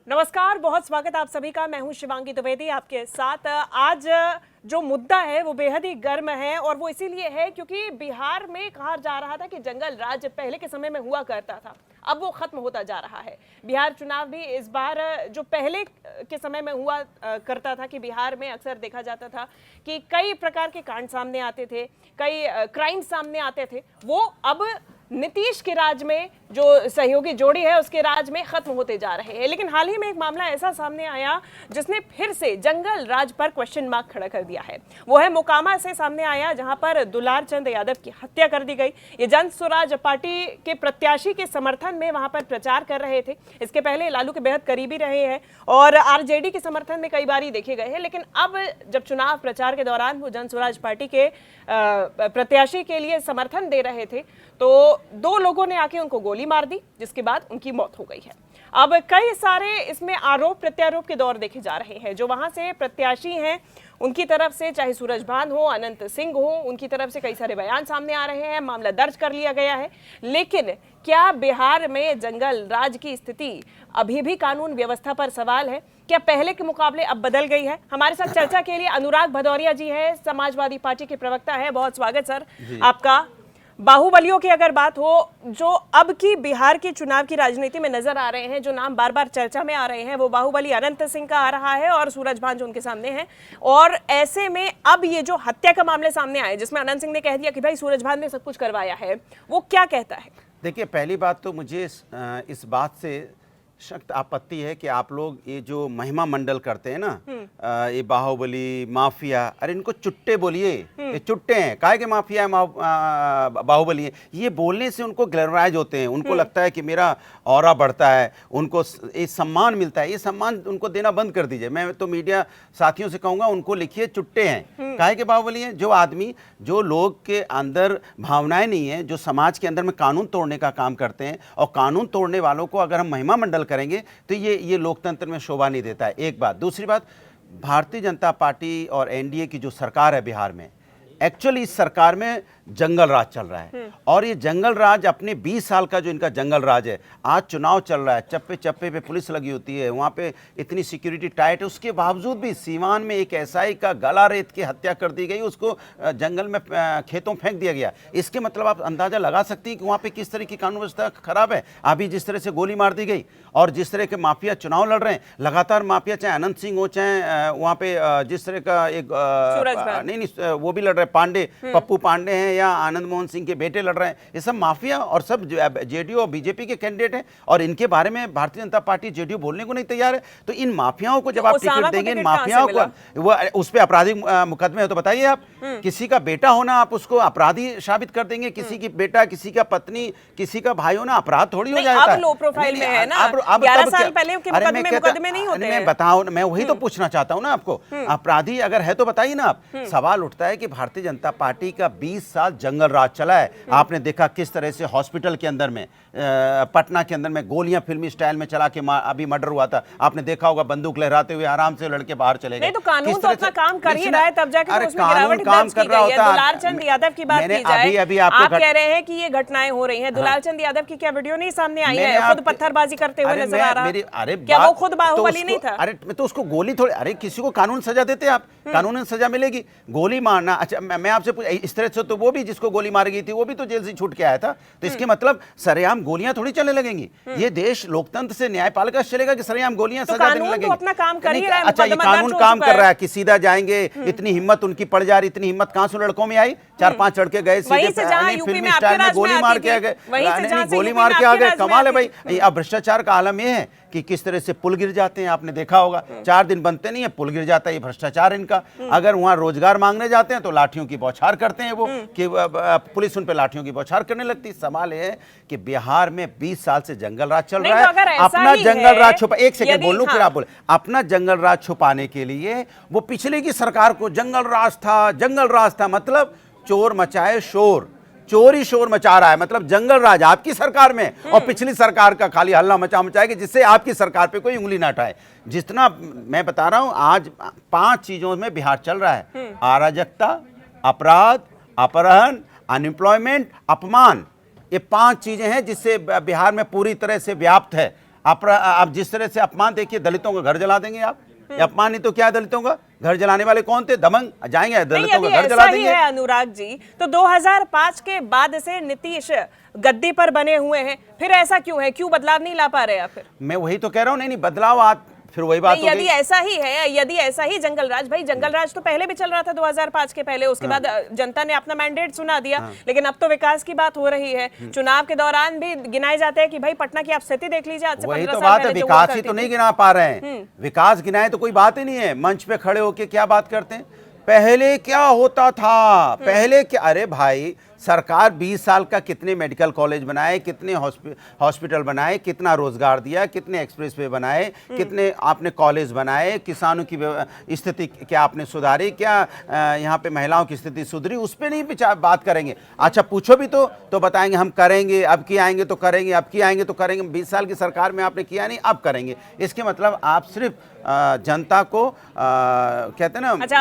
नमस्कार, बहुत स्वागत आप सभी का। मैं हूं शिवांगी द्विवेदी आपके साथ। आज जो मुद्दा है वो बेहद ही गर्म है और वो इसीलिए है क्योंकि बिहार में कहा जा रहा था कि जंगल राज पहले के समय में हुआ करता था, अब वो खत्म होता जा रहा है। बिहार चुनाव भी इस बार जो पहले के समय में हुआ करता था कि बिहार में अक्सर देखा जाता था कि कई प्रकार के कांड सामने आते थे, कई क्राइम सामने आते थे, वो अब नीतीश के राज में जो सहयोगी जोड़ी है उसके राज में खत्म होते जा रहे हैं। लेकिन हाल ही में एक मामला ऐसा सामने आया जिसने फिर से जंगल राज पर क्वेश्चन मार्क खड़ा कर दिया है। वो है मोकामा से सामने आया, जहां पर दुलार चंद यादव की हत्या कर दी गई। ये जन स्वराज पार्टी के प्रत्याशी के समर्थन में वहां पर प्रचार कर रहे थे। इसके पहले लालू के बेहद करीबी रहे हैं और आरजेडी के समर्थन में कई बार देखे गए हैं। लेकिन अब जब चुनाव प्रचार के दौरान वो जन स्वराज पार्टी के प्रत्याशी के लिए समर्थन दे रहे थे तो दो लोगों ने आके उनको गोली मार दी, जिसके बाद उनकी मौत हो गई है। अब कई सारे इसमें आरोप प्रत्यारोप के दौर देखे जा रहे हैं। जो वहां से प्रत्याशी हैं उनकी तरफ से, चाहे सूरजभान हो, अनंत सिंह हो, उनकी तरफ से कई सारे बयान सामने आ रहे हैं, मामला दर्ज कर लिया गया है। लेकिन क्या बिहार में जंगल राज की स्थिति अभी भी कानून व्यवस्था पर सवाल है? क्या पहले के मुकाबले अब बदल गई है? हमारे साथ चर्चा के लिए अनुराग भदौरिया जी है, समाजवादी पार्टी के प्रवक्ता है। बहुत स्वागत सर आपका। बाहुबलियों की अगर बात हो, जो अब की बिहार की चुनाव की राजनीति में नजर आ रहे हैं, जो नाम बार बार चर्चा में आ रहे हैं, वो बाहुबली अनंत सिंह का आ रहा है और सूरजभान जो उनके सामने है। और ऐसे में अब ये जो हत्या का मामले सामने आए जिसमें अनंत सिंह ने कह दिया कि भाई सूरजभान ने सब कुछ करवाया है, वो क्या कहता है? देखिए, पहली बात तो मुझे इस बात से सख्त आपत्ति है कि आप लोग ये जो महिमा मंडल करते हैं ना, ये बाहुबली माफिया, अरे इनको चुट्टे बोलिए, ये चुट्टे हैं। काहे के माफिया है, बाहुबली है, ये बोलने से उनको ग्लैमराइज होते हैं। उनको लगता है कि मेरा ऑरा बढ़ता है, उनको ये सम्मान मिलता है। ये सम्मान उनको देना बंद कर दीजिए। मैं तो मीडिया साथियों से कहूँगा, उनको लिखिए चुट्टे हैं। काहे के बाहुबली हैं? जो आदमी, जो लोग के अंदर भावनाएं नहीं है, जो समाज के अंदर में कानून तोड़ने का काम करते हैं, और कानून तोड़ने वालों को अगर हम महिमा मंडल करेंगे तो ये लोकतंत्र में शोभा नहीं देता है। एक बात। दूसरी बात, भारतीय जनता पार्टी और एनडीए की जो सरकार है बिहार में, एक्चुअली इस सरकार में जंगल राज चल रहा है। और ये जंगल राज अपने 20 साल का जो इनका जंगल राज है, आज चुनाव चल रहा है, चप्पे चप्पे पे पुलिस लगी होती है, वहाँ पे इतनी सिक्योरिटी टाइट है, उसके बावजूद भी सीवान में एक एसआई का गला रेत के हत्या कर दी गई, उसको जंगल में खेतों फेंक दिया गया। इसके मतलब आप अंदाजा लगा सकती हैं कि वहाँ पे किस तरह की कानून व्यवस्था खराब है। अभी जिस तरह से गोली मार दी गई और जिस तरह के माफिया चुनाव लड़ रहे हैं, लगातार माफिया, चाहे अनंत सिंह हो, चाहे वहाँ पे जिस तरह का एक नहीं वो भी लड़ रहे, पांडे, पप्पू पांडे हैं, या आनंद मोहन सिंह के बेटे लड़ रहे हैं, ये सब माफिया और सब जेडीयू और बीजेपी के कैंडिडेट हैं। और इनके बारे में भारतीय जनता पार्टी जेडीयू बोलने को नहीं तैयार है। तो इन माफियाओं को जब आप टिकट देंगे, इन माफियाओं को, वो उस पर आपराधिक मुकदमे हो तो बताइए आप, किसी का बेटा होना आप उसको अपराधी साबित कर देंगे? किसी की बेटा, किसी का पत्नी, किसी का भाई होना अपराध थोड़ी हो जाता है। लो प्रोफाइल में है ना, 11 साल पहले के मुकदमे नहीं होते हैं। बताओ, मैं वही तो पूछना चाहता हूं ना आपको। अपराधी अगर है तो बताइए ना आप। सवाल उठता है कि भारतीय जनता पार्टी का 20 साल जंगल राज चला है। आपने देखा किस तरह से हॉस्पिटल के अंदर में, पटना के अंदर में गोलियां फिल्मी स्टाइल में चला के अभी मर्डर हुआ था। आपने देखा होगा, बंदूक लहराते हुए आराम से लड़के बाहर चले गए। तो कानून तो अपना काम कर ही रहा है, तब जाके तो उसमें गिरावट दर्ज की गई है। दुलार चंद यादव की बात की जाए, अभी आप कह रहे हैं कि ये घटनाएं हो रही हैं। दुलार चंद यादव की क्या वीडियो नहीं सामने आई है? खुद पत्थरबाजी करते हुए नजर आ रहा है। क्या वो खुद बाहुबली नहीं था? अरे तो उसको गोली थोड़ी, अरे किसी को कानून सजा देते आप, कानून सजा मिलेगी। गोली मारना, अच्छा मैं आपसे पूछ, इस तरह से तो वो भी जिसको गोली मारी गई थी वो भी तो जेल से छूट के आया था। तो इसके मतलब सरेआम गोलियां थोड़ी चलने लगेंगी। ये देश लोकतंत्र से न्यायपालिका चलेगा कि सरेआम गोलियां सजा देने लगेंगी? तो अपना काम कर ही रहा है। अच्छा, ये कानून काम कर रहा है कि सीधा जाएंगे, इतनी हिम्मत उनकी पड़ जा रही, इतनी हिम्मत कहां से लड़कों में आई? 4-5 लड़के गए सीधे फिल्मी स्टाइल में गोली मार के आ गए, गोली मार के आ गए। कमाल है भाई। अब भ्रष्टाचार का आलम यह है कि किस तरह से पुल गिर जाते हैं, आपने देखा होगा। 4 दिन बनते नहीं है, पुल गिर जाता है। ये भ्रष्टाचार इनका। अगर वहां रोजगार मांगने जाते हैं तो लाठियों की बौछार करते हैं वो, कि पुलिस उन पे लाठियों की बौछार करने लगती। सवाल है कि बिहार में 20 साल से जंगल राज चल रहा है। अपना जंगल राज छुपा, एक सेकंड बोल लूं फिर आप बोले। अपना जंगल राज छुपाने के लिए वो पिछले की सरकार को जंगल राज था, जंगल राज था, मतलब चोर मचाए शोर, चोरी शोर मचा रहा है, मतलब जंगल राज आपकी सरकार में, और पिछली सरकार का खाली हल्ला मचाएगी जिससे आपकी सरकार पे कोई उंगली ना उठाए। जितना मैं बता रहा हूं, आज 5 चीजों में बिहार चल रहा है: अराजकता, अपराध, अपहरण, अनएम्प्लॉयमेंट, अपमान। ये 5 चीजें हैं जिससे बिहार में पूरी तरह से व्याप्त है। आप जिस तरह से अपमान देखिए, दलितों का घर जला देंगे आप। ये अपमान नहीं तो क्या है दलितों का? घर जलाने वाले कौन थे? दबंग जाएंगे दलितों का घर जला ही देंगे। है अनुराग जी, तो 2005 के बाद से नीतीश गद्दी पर बने हुए हैं, फिर ऐसा क्यों है? क्यों बदलाव नहीं ला पा रहे आप? फिर मैं वही तो कह रहा हूँ, नहीं बदलाव आप फिर वही बात यदि ऐसा ही है, यदि ऐसा ही जंगल राज, भाई जंगल राज तो पहले भी चल रहा था 2005 के पहले, उसके बाद जनता ने अपना मैंडेट सुना दिया, लेकिन अब तो विकास की बात हो रही है। चुनाव के दौरान भी गिनाए जाते हैं कि भाई पटना की आप स्थिति देख लीजिए, आज से 15 वही तो साल बात है, पहले जो विकास हुआ ही तो करती नहीं थी। गिना पा रहे हैं। विकास गिनाए तो कोई बात ही नहीं है। मंच पे खड़े होके क्या बात करते हैं, पहले क्या होता था, पहले क्या? अरे भाई सरकार 20 साल का कितने मेडिकल कॉलेज बनाए, कितने हॉस्पिटल बनाए, कितना रोजगार दिया, कितने एक्सप्रेसवे बनाए, कितने आपने कॉलेज बनाए, किसानों की स्थिति क्या आपने सुधारी, क्या यहाँ पे महिलाओं की स्थिति सुधरी? उस पर नहीं बात करेंगे। अच्छा पूछो भी तो बताएंगे हम करेंगे, अब की आएंगे तो करेंगे, अब की आएंगे तो करेंगे। 20 साल की सरकार में आपने किया नहीं, अब करेंगे। इसके मतलब आप सिर्फ जनता को कहते हैं ना। अच्छा,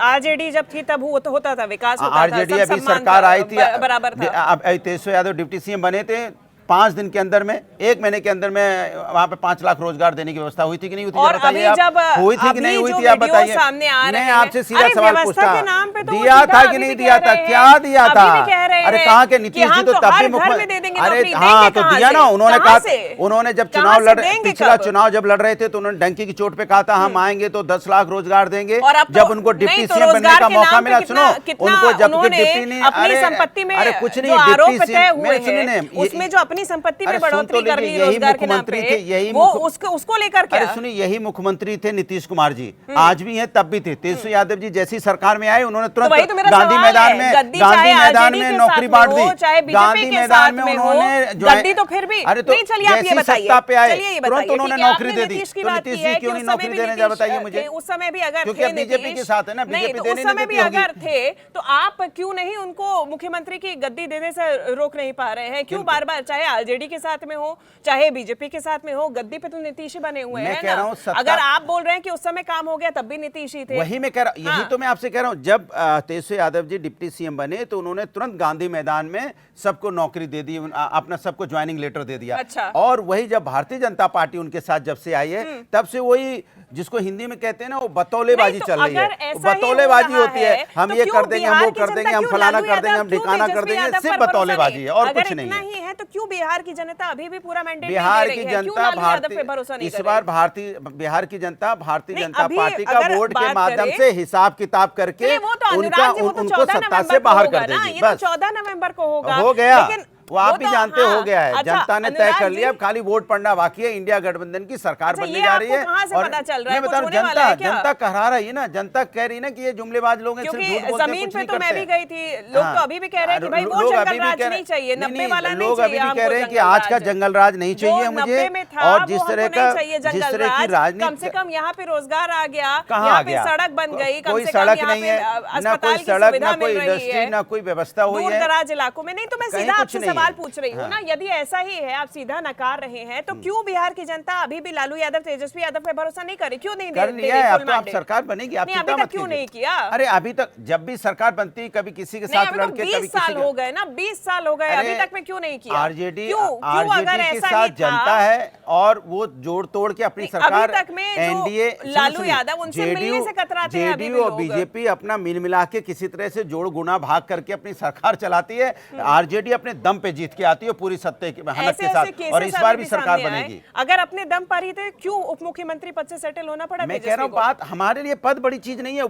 आरजेडी जब थी तब होता था, विकास होता था, आरजेडी सब अभी सम्मान सरकार आई थी, बराबर था। अब तेजस्वी यादव डिप्टी सीएम बने थे, 5 दिन के अंदर में, 1 महीने के अंदर में वहां पे 5 लाख रोजगार देने की व्यवस्था हुई थी कि नहीं हुई थी? और बताइए अभी जब आप, हुई थी कि नहीं हुई थी आप बताइए। सामने आ रहे मैं हैं, आपसे सीधा अरे सवाल व्यवस्था पूछता, के नाम पे तो दिया सीधा था अभी कि भी नहीं कह दिया रहे था? हैं, क्या दिया अभी था? भी कह रहे अरे हैं कहाँ के कि नीतीश जी हम तो तो तब हर भी घर में मुख्यमंत्री, दे देंगे अरे नौकरी, हाँ देंगे तो कहाँ दिया से? ना उन्होंने कहाँ कहा, से? उन्होंने जब कहाँ चुनाव से देंगे पिछला कब? चुनाव जब लड़ रहे थे तो उन्होंने डंकी की चोट पे कहा था हम आएंगे तो 10 लाख रोजगार देंगे। और अब जब तो उनको डिप्टी नहीं तो सीएम बनने रोजगार का के मौका नाम पे मिला, कितना- सुनो कितना उनको जबकि उन्होंने डिप्टी नहीं, अपनी संपत्ति में अरे कुछ नहीं, जो आरोप डिप्टी तय सीएम, हुए मेरे सुनिए हैं, ना, उसमें जो अपनी संपत्ति में अरे सुन तो बढ़ोतरी कर ली लीजिए, यही रोजगार के नाम मुख्यमंत्री पे, थे, यही वो उसको लेकर अरे क्या? सुनिए, यही मुख्यमंत्री थे नीतीश कुमार जी, आज भी हैं तब भी थे। तेजस्वी यादव जी जैसी सरकार में आए उन्होंने तो वही तो तुरंत मेरा गांधी सवाल मैदान है, में गद्दी चाहे आरजेडी के नौकरी साथ बांट में हो, दी, चाहे बीजेपी गांधी के मैदान साथ में में हो, उन्होंने गद्दी तो फिर भी अरे तो नहीं। चलिए आप ये जैसी बताइए, सत्ता पे आए चलिए ये तुरंत बताइए, उन्होंने ठीक है, नौकरी आपने दे दी, नीतीश की तो बात नीतीश की जी है क्यों कि नहीं उस समय नौकरी भी देने जा नीतीश बताइए मुझे? थे, उस समय भी अगर क्योंकि थे अब बीजेपी के नीतीश, साथ है ना, नहीं बीजेपी तो देने उस नहीं समय भी देती होगी। अगर थे तो आप क्यों नहीं उनको मुख्यमंत्री की गद्दी देने से रोक नहीं पा रहे हैं? क्यों बार बार, चाहे आरजेडी के साथ में हो चाहे बीजेपी के साथ में हो, गद्दी पे तो नीतीश ही बने हुए मैं हैं कह रहा हूं ना। सत्ता- अगर आप बोल रहे हैं कि उस समय काम हो गया तब भी नीतीश ही थे, वही मैं कह रहा हूं, यही तो मैं आपसे कह रहा हूं। जब तेजस्वी यादव जी डिप्टी सीएम बने तो उन्होंने तुरंत गांधी मैदान में सबको नौकरी दे दी, अपना सबको ज्वाइनिंग लेटर दे दिया। अच्छा। और वही जब भारतीय जनता पार्टी उनके साथ जब से आई है तब से वही जिसको हिंदी में कहते हैं ना वो बतौलेबाजी नहीं, तो चल रही है। अगर ऐसा ही बतौलेबाजी हो रहा होती है, हम तो ये क्यों कर देंगे, हम बिहार वो की कर जनता देंगे, हम क्यों फलाना लालू कर देंगे, हम यादव, क्यों ढिकाना कर तेजस्वी देंगे, यादव सिर्फ पर भरोसा बतौलेबाजी नहीं? है और अगर कुछ नहीं इतना है। ही है तो क्यों बिहार की जनता अभी भी पूरा मैंडेट बिहार नहीं की दे रही है? क्यों जनता लालू यादव पे भरोसा नहीं कर इस रही? बार बिहार की जनता भारतीय नहीं, जनता अभी पार्टी का अगर वोट के बात माध्यम करें- से हिसाब किताब करके चलिए, वो तो उनका अनुराग जी, वो तो उनको 14 सत्ता नवंबर से को बाहर होगा कर ना, देगी। ये तो बस 14 नवंबर को होगा। हो गया, लेकिन वो आप भी तो- जानते हाँ, हो गया है। अच्छा, जनता ने तय अनुराग कर लिया, जी- अब खाली वोट पड़ना बाकी है। इंडिया गठबंधन की सरकार अच्छा, बनने ये जा रही है। आपको कहाँ से पता चल रहा है? मैं बता रहा हूं, कुछ होने वाला है क्या? जनता कहा रही है ना, जनता कह रही है ना कि ये जुमलेबाज लोग हैं, सिर्फ क्योंकि झूठ बोलते हैं, जमीन कुछ पे नहीं तो मैं करते भी हैं। गई थी, लोग तो अभी भी कह रहे हैं कि भाई वो लोग जंगल अभी भी राज कह नहीं चाहिए, 90 वाला नहीं लोग अभी चाहिए भी कह हमको रहे हैं कि जंगल आज का राज। जंगल राज नहीं जो चाहिए 90 मुझे। में था, और वो जिस हमको तरह नहीं का चाहिए जिस जंगल तरह की राज। राजनीति, कम से कम यहाँ पे रोजगार आ गया, कहाँ यहाँ आ पे गया? सड़क बन गई, कम कोई से कम सड़क यहाँ नहीं पे है, ना अस्पताल कोई की सड़क, सुविधा ना कोई मिल रही इंडस्ट्री, है, ना कोई व्यवस्था हुई दूर है दराज इलाकों में। नहीं तो मैं कहीं सीधा कुछ आपसे नहीं सवाल है। पूछ रही हूँ हाँ। ना, यदि ऐसा ही है, आप सीधा नकार रहे हैं, तो क्यों बिहार की जनता अभी भी लालू यादव, तेजस्वी यादव पे भरोसा नहीं करे? क्यों नहीं कर दे लिया रही है? full अब तो आप mandate? सरकार बनेगी, आप नहीं, चिंता अभी मत तक क्यों कीजिए। नहीं किया? अरे अभी तक जब भी सरकार बनती, कभी किसी के नहीं, साथ अभी तो लड़के, 20 कभी साल किसी हो गए ना, 20 साल हो गए, अभी तक में क्यों नहीं किया? आरजेडी क्यों अगर के ऐसा साथ ही था, जनता है और वो जोड़ तोड़ के अपनी सरकार, अभी तक में जो एनडीए, लालू यादव, उनसे मिलने से कतराते हैं अभी भी जेडीयू और लोग। बीजेपी अपना मिल मिला के किसी तरह से जोड़ गुना भाग करके अपनी सरकार चलाती है। आरजेडी अपने दम पे जीत के आती है पूरी सत्ते की मेहनत के साथ, और इस बार भी सरकार बनेगी। अगर अपने दम पर ही थे, क्यों उप मुख्यमंत्री पद से सेटल होना पड़ा? मैं कह रहा हूँ, बात हमारे लिए पद बड़ी चीज नहीं है,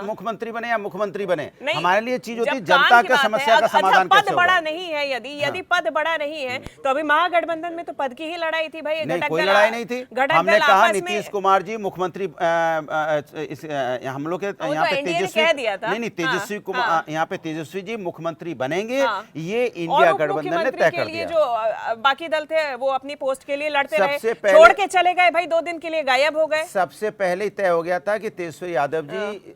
मुख्यमंत्री बने या मुख्यमंत्री बने, हमारे लिए चीज होती है जनता की समस्या का समाधान कैसे पद बड़ा नहीं है, यदि पद बड़ा नहीं है तो अभी महागठबंधन में तो पद की ही लड़ाई थी भाई। नहीं, कोई लड़ाई नहीं थी। हमने कहा नीतीश कुमार जी मुख्यमंत्री, हम लोग के यहाँ पे तेजस्वी, नहीं तेजस्वी कुमार, यहाँ पे तेजस्वी जी मुख्यमंत्री बनेंगे, ये इंडिया गठबंधन ने तय कर दिया। जो बाकी दल थे वो अपनी पोस्ट के लिए लड़ते रहे, सबसे पहले छोड़ के चले गए भाई, 2 दिन के लिए गायब हो गए। सबसे पहले तय हो गया था कि तेजस्वी यादव जी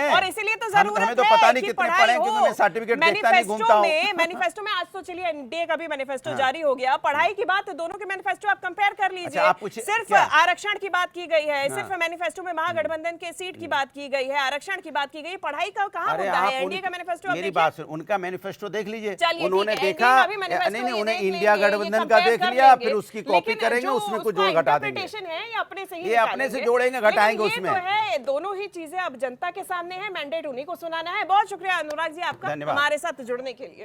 है। और इसीलिए तो जरूरत हमें तो है पता नहीं कि कितने पढ़ाई पढ़े हैं, हो। क्योंकि मैं सर्टिफिकेट देखता नहीं घूमता हूँ। मैनिफेस्टो में आज तो चलिए एनडीए का भी मैनिफेस्टो जारी हो गया, पढ़ाई की बात दोनों के मैनिफेस्टो आप कंपेयर कर लीजिए। अच्छा, आप पूछिए, सिर्फ क्या? आरक्षण की बात की गई है, सिर्फ मैनिफेस्टो में महागठबंधन के सीट की बात की गई है, आरक्षण की बात की गई, पढ़ाई का कहां अरे मुद्दा है? आप एनडीए का मैनिफेस्टो आप मेरी देखिए। बात सुन, उनका मैनिफेस्टो देख लीजिए। चलिए, उन्होंने ठीक है, देखा, एनडीए का भी मैनिफेस्टो नहीं नहीं, ये उन्हें देख इंडिया लेंगे, ये गठबंधन का कंपेयर देख कर लिया, लेंगे। फिर उसकी कॉपी लेकिन करेंगे, जो उसमें कुछ उसका जोड़ घटा देंगे। इंटरप्रिटेशन है ये अपने से ही ये अपने से निकालेंगे। जोड़ेंगे, लेकिन घटाएंगे ये उसमें। तो है, दोनों ही चीजें अब जनता के सामने है, मैंडेट उन्हीं को सुनाना है। बहुत शुक्रिया अनुराग जी आपका धन्यवाद। हमारे साथ जुड़ने के लिए।